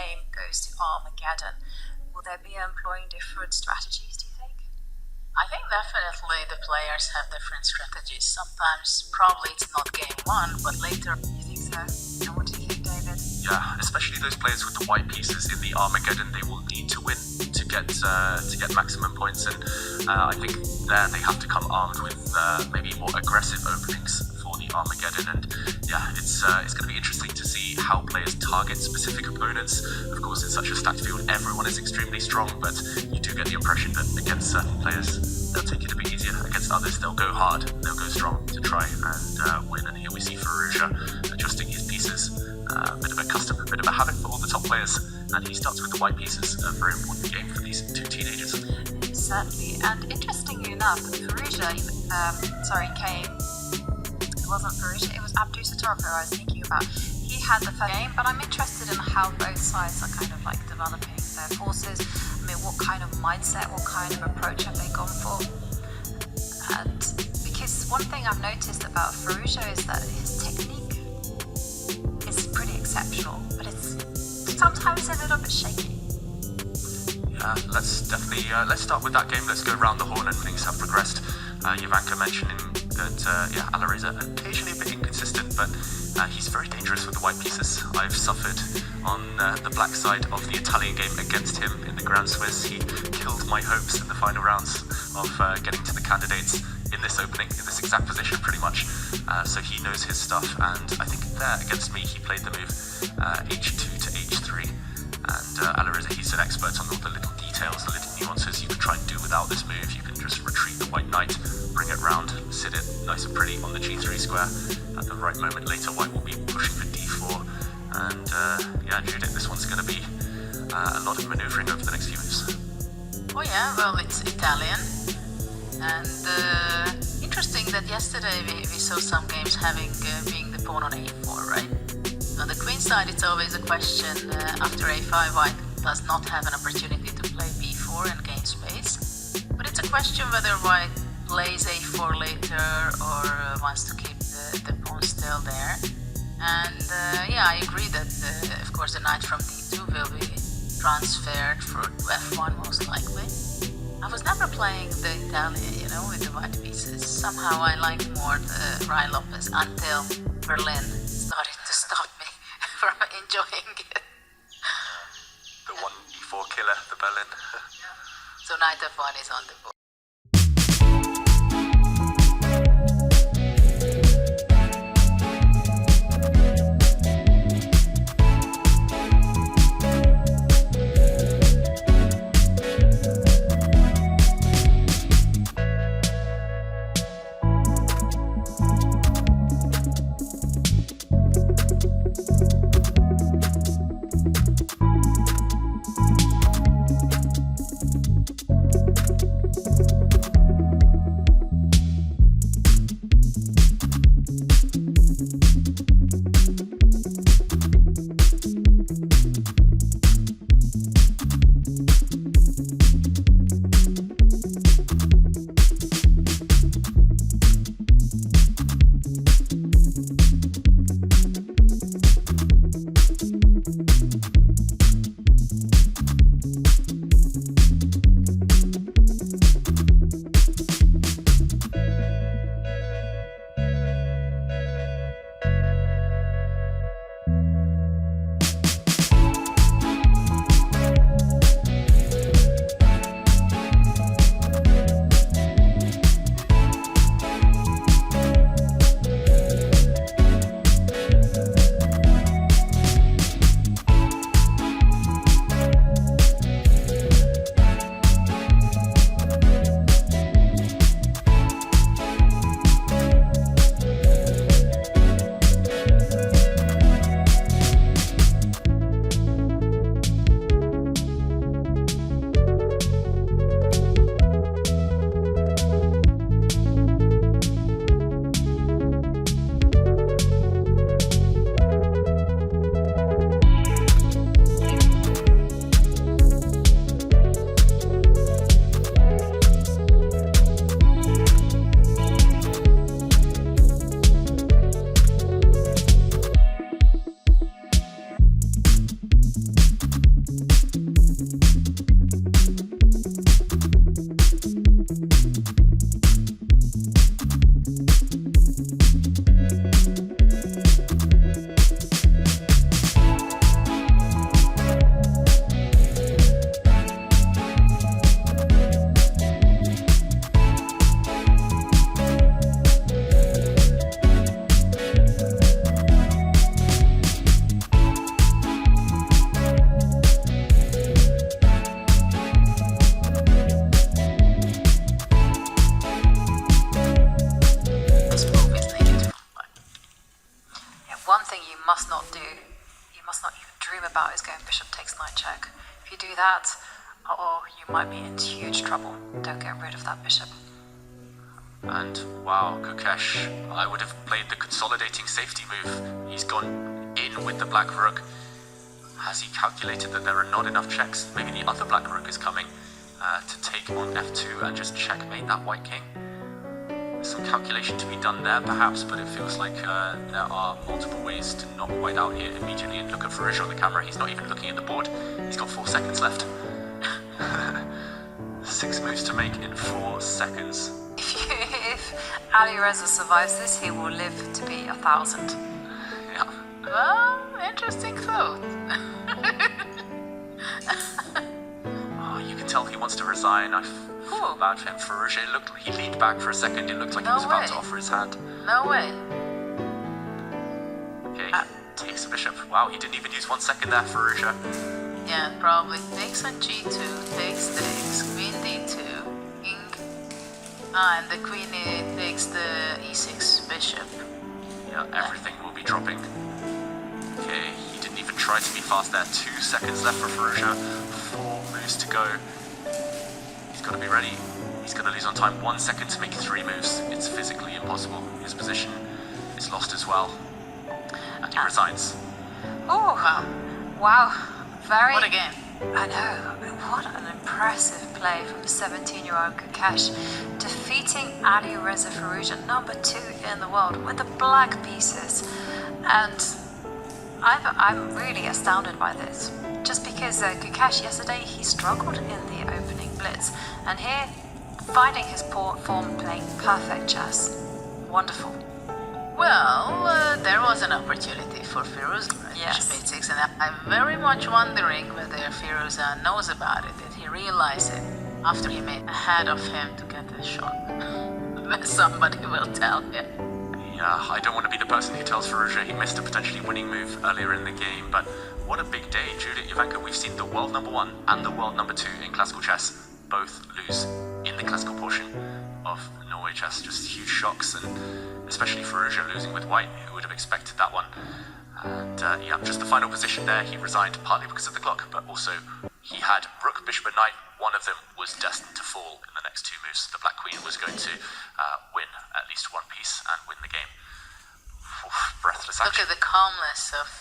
game goes to Armageddon, will they be employing different strategies, do you think? I think definitely the players have different strategies. Sometimes probably it's not game one, but later. You think so? And what do you think, David? Yeah, especially those players with the white pieces in the Armageddon, they will need to win to get maximum points, and I think there they have to come armed with maybe more aggressive openings for the Armageddon. And yeah, it's going to be interesting to see how players target specific opponents. Of course, in such a stacked field, everyone is extremely strong, but you do get the impression that against certain players, they'll take it a bit easier. Against others, they'll go hard, they'll go strong to try and win. And here we see Firouzja adjusting his pieces. A bit of a custom, a bit of a habit for all the top players, and he starts with the white pieces. A very important game for these two teenagers. Certainly, and interestingly enough, Firouzja came. It wasn't Firouzja, it was Abdusattorov I was thinking about. He had the first game, but I'm interested in how both sides are kind of like developing their forces. I mean, what kind of mindset, what kind of approach have they gone for? And because one thing I've noticed about Firouzja is that his technique is pretty exceptional, but it's sometimes a little bit shaky. Yeah, let's start with that game. Let's go round the horn, and things have progressed. Jovanka mentioning that Alireza occasionally a bit inconsistent, but he's very dangerous with the white pieces. I've suffered on the black side of the Italian game against him in the Grand Swiss. He killed my hopes in the final rounds of getting to the candidates in this opening, in this exact position pretty much. So he knows his stuff, and I think there against me he played the move h2 to h3, and Alireza, he's an expert on all the little details, the little nuances you can try and do without this move. You can just retreat the white knight, bring it round, sit it nice and pretty on the g3 square. At the right moment later, white will be pushing for d4, and Judith, this one's going to be a lot of manoeuvring over the next few moves. Oh yeah, well, it's Italian. And interesting that yesterday we saw some games having being the pawn on a4, right? On the queen side, it's always a question. After a5, white does not have an opportunity to play b4 and gain space. But it's a question whether white plays a4 later or wants to keep the pawn still there. And I agree that, of course, the knight from d2 will be transferred for f1 most likely. I was never playing the Italian, with the white pieces. Somehow I liked more the Rai Lopez until Berlin started to stop me from enjoying it. The 1e4 killer, the Berlin. So knight f1 is on the board. bishop takes knight check. If you do that, you might be in huge trouble. Don't get rid of that bishop. And wow, Gukesh, I would have played the consolidating safety move. He's gone in with the black rook. Has he calculated that there are not enough checks? Maybe the other black rook is coming to take on f2 and just checkmate that white king. There's some calculation to be done there perhaps, but it feels like there are multiple ways to knock white out here immediately. And look at Firouzja on the camera, he's not even looking at the board. He's got 4 seconds left. 6 moves to make in 4 seconds. If Alireza survives this, he will live to be 1,000. Yeah. Well, interesting thought. You can tell he wants to resign. I feel bad for him. Firouzja, he leaned back for a second. It looked like he was about to offer his hand. No way. Okay, takes a bishop. Wow, he didn't even use 1 second there, Firouzja. Yeah, probably takes on g2, takes, queen d2, king. And the queen takes the e6 bishop. Yeah, everything will be dropping. Okay, he didn't even try to be fast there. 2 seconds left for Firouzja. 4 moves to go. He's got to be ready. He's going to lose on time. 1 second to make 3 moves. It's physically impossible. His position is lost as well. And he resigns. Oh, wow. Very. What a game. I know. What an impressive play from 17-year-old Gukesh, defeating Alireza Firouzja, number 2 in the world, with the black pieces. And I'm really astounded by this. Just because Gukesh yesterday, he struggled in the opening blitz. And here, finding his form, playing perfect chess. Wonderful. Well, there was an opportunity for Firouzja. Yes. Bishop 8-6, and I'm very much wondering whether Firouzja knows about it. Did he realize it after he made ahead of him to get the shot? Somebody will tell him. Yeah, I don't want to be the person who tells Firouzja he missed a potentially winning move earlier in the game, but what a big day. Judith Ivanka, we've seen the world number 1 and the world number 2 in classical chess both lose in the classical portion of Norway Chess. Just huge shocks, and especially Firouzja losing with white. Who would have expected that one? And yeah, just the final position there, he resigned partly because of the clock, but also he had rook, bishop and knight. One of them was destined to fall in the next 2 moves. The black queen was going to win at least 1 piece and win the game. Breathless action. Look at the calmness of